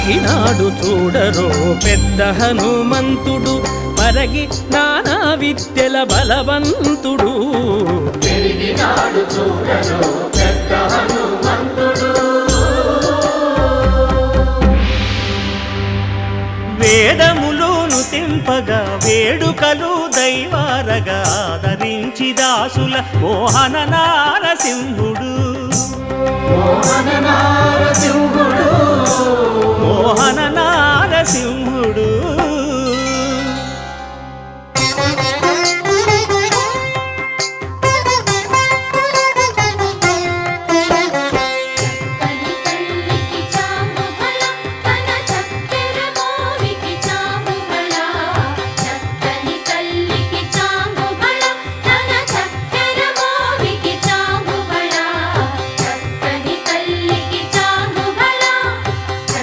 పెరిగినాడు చూడరో పెద్ద హనుమంతుడు పరగి నానా విద్యల బలవంతుడు పెరిగినాడు చూడరో పెద్ద హనుమంతుడు వేదములోను తెంపగా వేడుకలు దైవారగా ఆదరించి దాసుల మోహన నారసింహుడు మోహన నారసింహుడు